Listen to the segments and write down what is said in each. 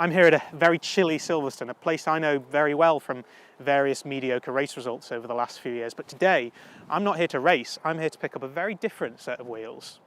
I'm here at a very chilly Silverstone, a place I know very well from various mediocre race results over the last few years. But today, I'm not here to race, I'm here to pick up a very different set of wheels.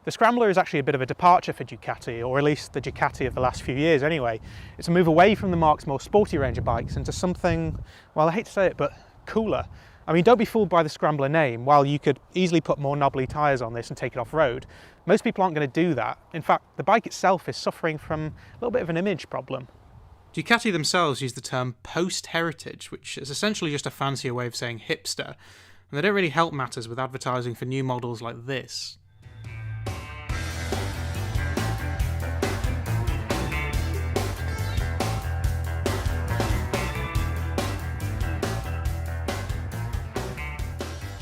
The Scrambler is actually a bit of a departure for Ducati, or at least the Ducati of the last few years anyway. It's a move away from the marque's more sporty range of bikes into something, well, I hate to say it, but cooler. I mean, don't be fooled by the Scrambler name. While you could easily put more knobbly tyres on this and take it off-road, most people aren't going to do that. In fact, the bike itself is suffering from a little bit of an image problem. Ducati themselves use the term post-heritage, which is essentially just a fancier way of saying hipster, and they don't really help matters with advertising for new models like this.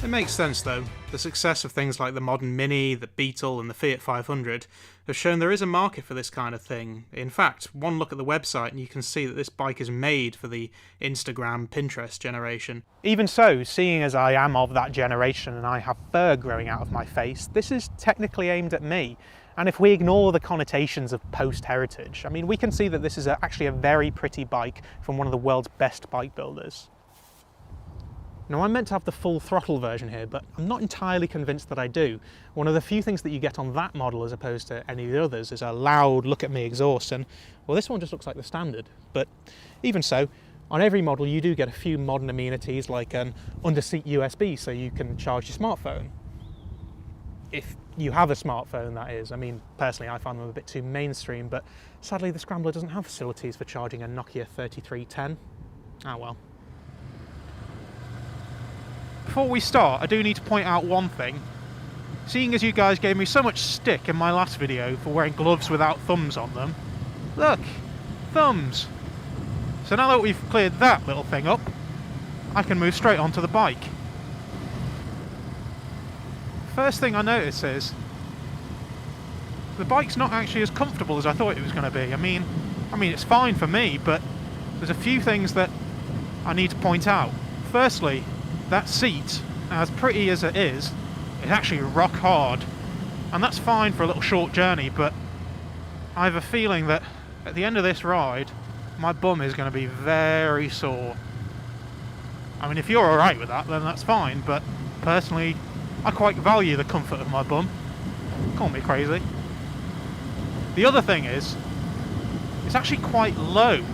It makes sense though. The success of things like the modern Mini, the Beetle and the Fiat 500 have shown there is a market for this kind of thing. In fact, one look at the website and you can see that this bike is made for the Instagram, Pinterest generation. Even so, seeing as I am of that generation and I have fur growing out of my face, this is technically aimed at me. And if we ignore the connotations of post-heritage, I mean, we can see that this is actually a very pretty bike from one of the world's best bike builders. Now, I'm meant to have the full throttle version here, but I'm not entirely convinced that I do. One of the few things that you get on that model as opposed to any of the others is a loud look-at-me exhaust, and, well, this one just looks like the standard. But even so, on every model you do get a few modern amenities like an under-seat USB so you can charge your smartphone. If you have a smartphone, that is. I mean, personally, I find them a bit too mainstream, but sadly the Scrambler doesn't have facilities for charging a Nokia 3310. Ah well. Before we start, I do need to point out one thing. Seeing as you guys gave me so much stick in my last video for wearing gloves without thumbs on them, look, thumbs. So now that we've cleared that little thing up, I can move straight onto the bike. First thing I notice is the bike's not actually as comfortable as I thought it was going to be. I mean it's fine for me, but there's a few things that I need to point out. Firstly, that seat, as pretty as it is actually rock hard, and that's fine for a little short journey, but I have a feeling that at the end of this ride my bum is going to be very sore. I mean, if you're alright with that, then that's fine, but personally I quite value the comfort of my bum. Call me crazy. The other thing is, it's actually quite low.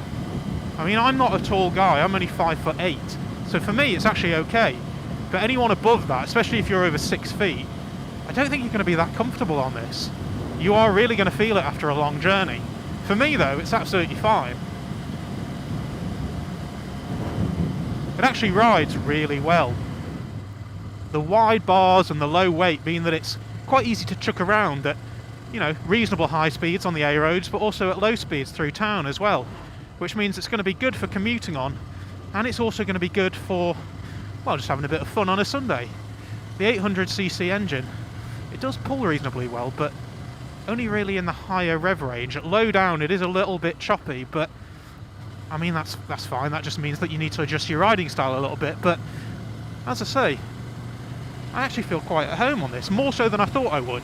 I mean, I'm not a tall guy, I'm only 5'8", so for me it's actually okay. But anyone above that, especially if you're over 6 feet, I don't think you're going to be that comfortable on this. You are really going to feel it after a long journey. For me though, it's absolutely fine. It actually rides really well. The wide bars and the low weight mean that it's quite easy to chuck around at, you know, reasonable high speeds on the A roads, but also at low speeds through town as well, which means it's going to be good for commuting on, and it's also going to be good for, well, just having a bit of fun on a Sunday. The 800cc engine, it does pull reasonably well, but only really in the higher rev range. At low down it is a little bit choppy, but I mean that's fine. That just means that you need to adjust your riding style a little bit, but as I say, I actually feel quite at home on this, more so than I thought I would.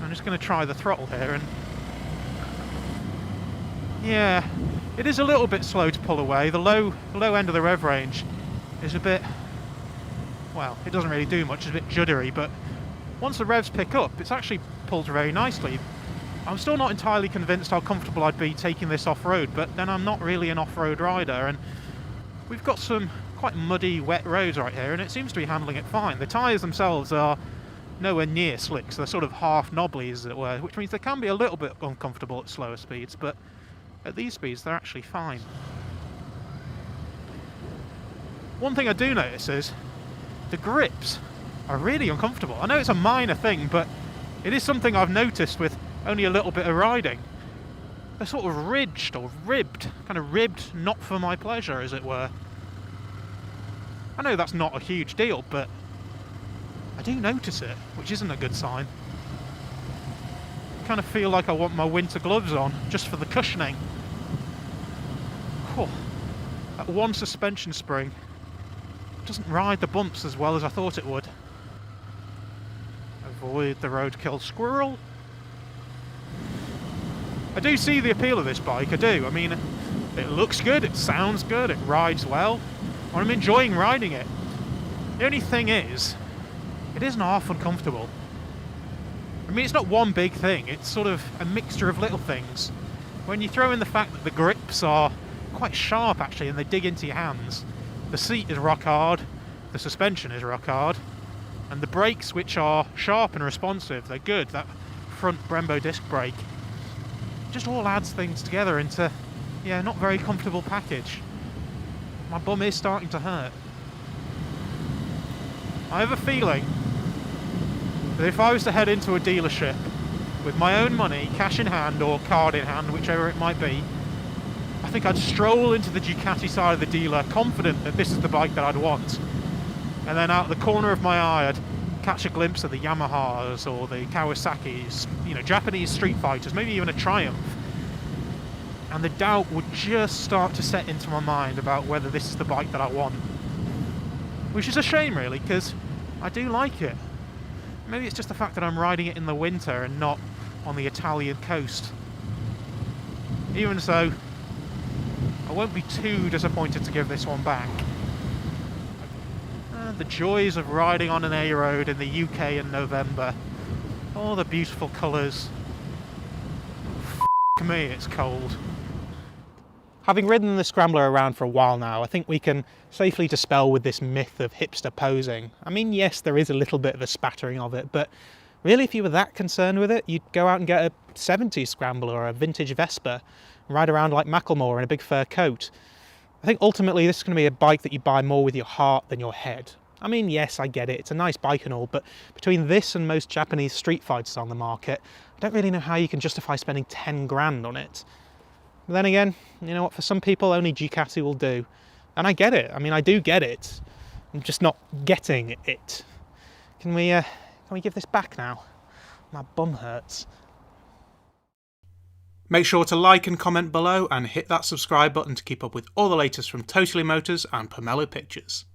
I'm just going to try the throttle here, and yeah, it is a little bit slow to pull away. The low end of the rev range is a bit, well, it doesn't really do much, it's a bit juddery, but once the revs pick up, it's actually pulled very nicely. I'm still not entirely convinced how comfortable I'd be taking this off-road, but then I'm not really an off-road rider, and we've got some quite muddy, wet roads right here, and it seems to be handling it fine. The tyres themselves are nowhere near slick, so they're sort of half knobbly, as it were, which means they can be a little bit uncomfortable at slower speeds, but at these speeds they're actually fine. One thing I do notice is the grips are really uncomfortable. I know it's a minor thing, but it is something I've noticed with only a little bit of riding. They're sort of ridged or ribbed, kind of ribbed not for my pleasure, as it were. I know that's not a huge deal, but I do notice it, which isn't a good sign. I kind of feel like I want my winter gloves on, just for the cushioning. Whew. That one suspension spring doesn't ride the bumps as well as I thought it would. A Avoid the roadkill squirrel. I do see the appeal of this bike, I do. I mean, it looks good, it sounds good, it rides well. I'm enjoying riding it. The only thing is, it isn't half uncomfortable. I mean, it's not one big thing, it's sort of a mixture of little things. When you throw in the fact that the grips are quite sharp actually and they dig into your hands, the seat is rock hard, the suspension is rock hard, and the brakes, which are sharp and responsive, they're good. That front Brembo disc brake just all adds things together into, yeah, not very comfortable package. My bum is starting to hurt. I have a feeling that if I was to head into a dealership with my own money, cash in hand or card in hand, whichever it might be, I think I'd stroll into the Ducati side of the dealer confident that this is the bike that I'd want. And then out the corner of my eye I'd catch a glimpse of the Yamahas or the Kawasaki's, you know, Japanese street fighters, maybe even a Triumph. And the doubt would just start to set into my mind about whether this is the bike that I want. Which is a shame really, because I do like it. Maybe it's just the fact that I'm riding it in the winter and not on the Italian coast. Even so, I won't be too disappointed to give this one back. The joys of riding on an A road in the UK in November. All the beautiful colours. F*** me, it's cold. Having ridden the Scrambler around for a while now, I think we can safely dispel with this myth of hipster posing. I mean, yes, there is a little bit of a spattering of it, but really if you were that concerned with it, you'd go out and get a 70s Scrambler or a vintage Vespa and ride around like Macklemore in a big fur coat. I think ultimately this is going to be a bike that you buy more with your heart than your head. I mean, yes, I get it, it's a nice bike and all, but between this and most Japanese street fighters on the market, I don't really know how you can justify spending 10 grand on it. But then again, you know what, for some people only Ducati will do. And I get it, I mean, I do get it. I'm just not getting it. Can we give this back now? My bum hurts. Make sure to like and comment below and hit that subscribe button to keep up with all the latest from Totally Motors and Pomelo Pictures.